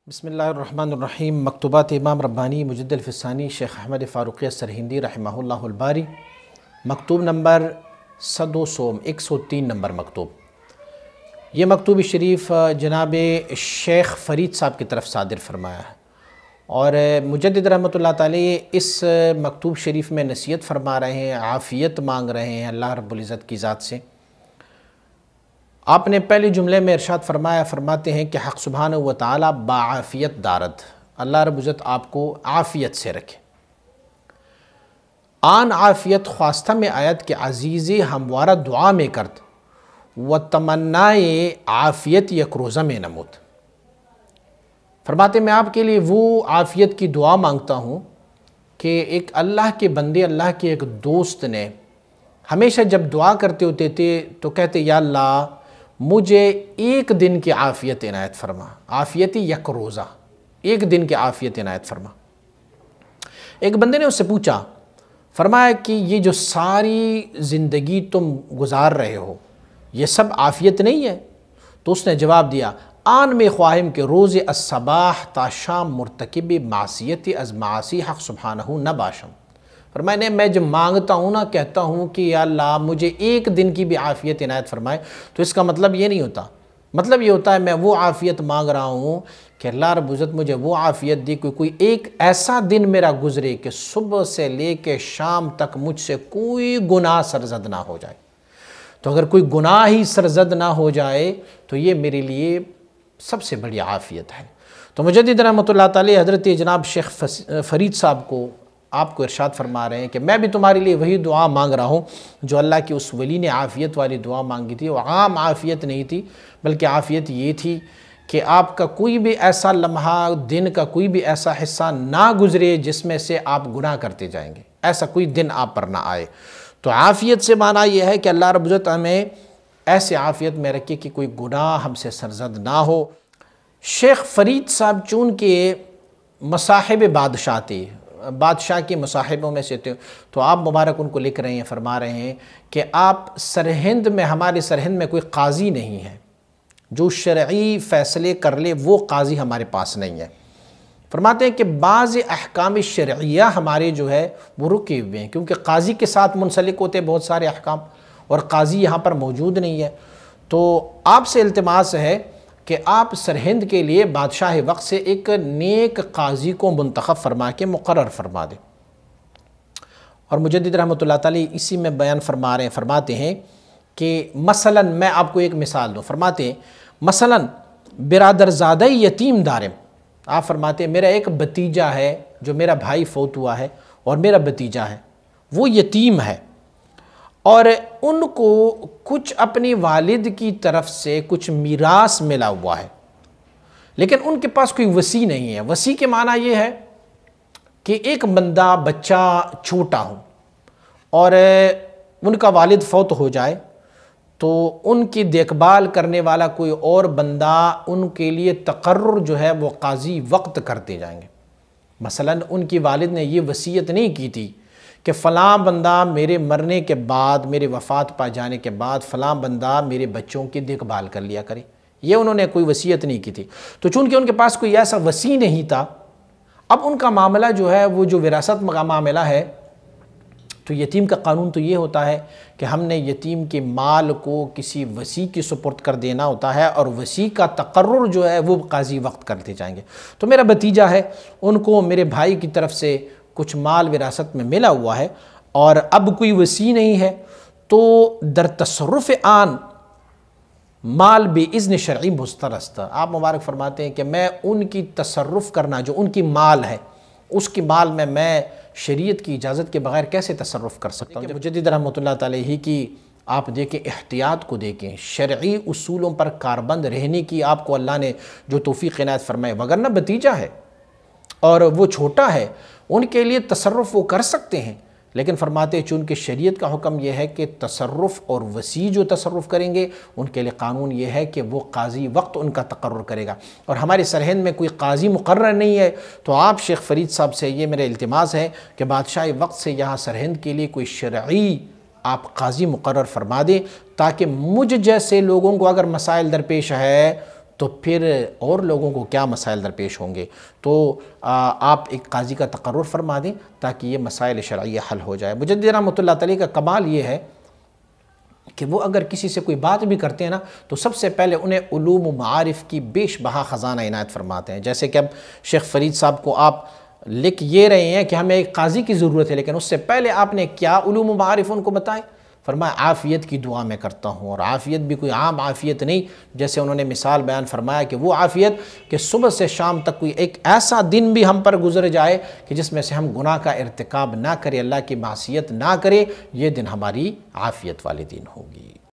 بسم اللہ الرحمن الرحیم۔ مکتوبات امام ربانی مجد الفسانی شیخ احمد فاروقی سرہندی رحمہ اللہ الباری، مکتوب نمبر 103 نمبر مکتوب۔ یہ مکتوب شریف جناب شیخ فرید صاحب کی طرف صادر فرمایا ہے، اور مجدد رحمۃ اللہ تعالی اس مکتوب شریف میں نصیحت فرما رہے ہیں، عافیت مانگ رہے ہیں اللہ رب العزت کی ذات سے۔ آپ نے پہلے جملے میں ارشاد فرماتے ہیں کہ حق سبحانہ و تعالی باعافیت دارد، اللہ رب العزت آپ کو عافیت سے رکھے۔ آن عافیت خواستہ میں آیت کہ عزیزی ہموارہ دعا میں کرد و تمنائے عافیت یک روزہ میں نمود۔ فرماتے میں آپ کے لیے وہ عافیت کی دعا مانگتا ہوں کہ ایک اللہ کے بندے، اللہ کے ایک دوست نے ہمیشہ جب دعا کرتے ہوتے تھے تو کہتے یا اللہ مجھے ایک دن کی عافیت عنایت فرما، عافیتی یک روزہ، ایک دن کی عافیت عنایت فرما۔ ایک بندے نے اس سے پوچھا، فرمایا کہ یہ جو ساری زندگی تم گزار رہے ہو یہ سب عافیت نہیں ہے؟ تو اس نے جواب دیا، آن میں خواہم کہ روز الصباح تا شام مرتکب معصیت از معاصی حق سبحانہ نہ باشم۔ فرمایا میں جب مانگتا ہوں نا، کہتا ہوں کہ یا اللہ مجھے ایک دن کی بھی عافیت عنایت فرمائے، تو اس کا مطلب یہ نہیں ہوتا۔ مطلب یہ ہوتا ہے میں وہ عافیت مانگ رہا ہوں کہ اللہ رب العزت مجھے وہ عافیت دی کہ کوئی ایک ایسا دن میرا گزرے کہ صبح سے لے کے شام تک مجھ سے کوئی گناہ سرزد نہ ہو جائے۔ تو اگر کوئی گناہ ہی سرزد نہ ہو جائے تو یہ میرے لیے سب سے بڑی عافیت ہے۔ تو مجدد رحمۃ اللہ تعالی حضرت جناب شیخ فرید صاحب کو آپ کو ارشاد فرما رہے ہیں کہ میں بھی تمہارے لیے وہی دعا مانگ رہا ہوں جو اللہ کی اس ولی نے عافیت والی دعا مانگی تھی۔ وہ عام عافیت نہیں تھی، بلکہ عافیت یہ تھی کہ آپ کا کوئی بھی ایسا لمحہ، دن کا کوئی بھی ایسا حصہ نہ گزرے جس میں سے آپ گناہ کرتے جائیں گے، ایسا کوئی دن آپ پر نہ آئے۔ تو عافیت سے معنی یہ ہے کہ اللہ رب العزت ہمیں ایسے عافیت میں رکھے کہ کوئی گناہ ہم سے سرزد نہ ہو۔ شیخ فرید صاحب چونکہ مصاحب بادشاہ تھے، بادشاہ کے مصاحبوں میں سے تھے، تو آپ مبارک ان کو لکھ رہے ہیں، فرما رہے ہیں کہ آپ سرہند میں، ہمارے سرہند میں کوئی قاضی نہیں ہے جو شرعی فیصلے کر لے، وہ قاضی ہمارے پاس نہیں ہے۔ فرماتے ہیں کہ بعض احکام شرعیہ ہمارے جو ہے وہ رکے ہوئے ہیں، کیونکہ قاضی کے ساتھ منسلک ہوتے بہت سارے احکام، اور قاضی یہاں پر موجود نہیں ہے۔ تو آپ سے التماس ہے کہ آپ سرہند کے لیے بادشاہ وقت سے ایک نیک قاضی کو منتخب فرما کے مقرر فرما دیں۔ اور مجدد رحمۃ اللہ تعالی اسی میں بیان فرماتے ہیں کہ مثلا میں آپ کو ایک مثال دوں۔ فرماتے ہیں مثلا برادر زادہ یتیم دارم، آپ فرماتے ہیں میرا ایک بھتیجا ہے، جو میرا بھائی فوت ہوا ہے اور میرا بھتیجا ہے، وہ یتیم ہے، اور ان کو کچھ اپنی والد کی طرف سے کچھ میراث ملا ہوا ہے، لیکن ان کے پاس کوئی وصی نہیں ہے۔ وصی کے معنی یہ ہے کہ ایک بچہ چھوٹا ہو اور ان کا والد فوت ہو جائے تو ان کی دیکھ بھال کرنے والا کوئی اور بندہ ان کے لیے تقرر جو ہے وہ قاضی وقت کرتے جائیں گے۔ مثلا ان کی والد نے یہ وصیت نہیں کی تھی کہ فلاں بندہ میرے مرنے کے بعد، میرے وفات پا جانے کے بعد فلاں بندہ میرے بچوں کی دیکھ بھال کر لیا کرے، یہ انہوں نے کوئی وصیت نہیں کی تھی۔ تو چونکہ ان کے پاس کوئی ایسا وصی نہیں تھا، اب ان کا معاملہ جو ہے وہ جو وراثت کا معاملہ ہے، تو یتیم کا قانون تو یہ ہوتا ہے کہ ہم نے یتیم کے مال کو کسی وصی کی سپرد کر دینا ہوتا ہے، اور وصی کا تقرر جو ہے وہ قاضی وقت کرتے جائیں گے۔ تو میرا بھتیجا ہے، ان کو میرے بھائی کی طرف سے کچھ مال وراثت میں ملا ہوا ہے، اور اب کوئی وصی نہیں ہے، تو در تصرف آن مال بے اذن شرعی مسترست۔ آپ مبارک فرماتے ہیں کہ میں ان کی تصرف کرنا، جو ان کی مال ہے، اس کی مال میں شریعت کی اجازت کے بغیر کیسے تصرف کر سکتا ہوں؟ مجدد رحمۃ اللہ تعالی ہی کی آپ دیکھیں احتیاط کو دیکھیں، شرعی اصولوں پر کاربند رہنے کی آپ کو اللہ نے جو توفیق عنایت فرمائے، وگرنہ بھتیجا ہے اور وہ چھوٹا ہے، ان کے لیے تصرف وہ کر سکتے ہیں، لیکن فرماتے ہیں چونکہ شریعت کا حکم یہ ہے کہ تصرف اور وصی جو تصرف کریں گے ان کے لیے قانون یہ ہے کہ وہ قاضی وقت ان کا تقرر کرے گا، اور ہمارے سرہند میں کوئی قاضی مقرر نہیں ہے۔ تو آپ شیخ فرید صاحب سے یہ میرا التماس ہے کہ بادشاہ وقت سے یہاں سرہند کے لیے کوئی شرعی آپ قاضی مقرر فرما دیں، تاکہ مجھ جیسے لوگوں کو اگر مسائل درپیش ہے تو پھر اور لوگوں کو کیا مسائل درپیش ہوں گے؟ تو آپ ایک قاضی کا تقرر فرما دیں تاکہ یہ مسائل شرعیہ حل ہو جائے۔ مجدد رحمۃ اللہ تعالی کا کمال یہ ہے کہ وہ اگر کسی سے کوئی بات بھی کرتے ہیں نا تو سب سے پہلے انہیں علوم و معارف کی بیش بہا خزانہ عنایت فرماتے ہیں۔ جیسے کہ اب شیخ فرید صاحب کو آپ لکھ یہ رہے ہیں کہ ہمیں ایک قاضی کی ضرورت ہے، لیکن اس سے پہلے آپ نے کیا علوم و معارف ان کو بتائیں؟ فرمایا عافیت کی دعا میں کرتا ہوں، اور عافیت بھی کوئی عام عافیت نہیں، جیسے انہوں نے مثال بیان فرمایا کہ وہ عافیت کہ صبح سے شام تک کوئی ایک ایسا دن بھی ہم پر گزر جائے کہ جس میں سے ہم گناہ کا ارتکاب نہ کریں، اللہ کی معصیت نہ کریں، یہ دن ہماری عافیت والے دن ہوگی۔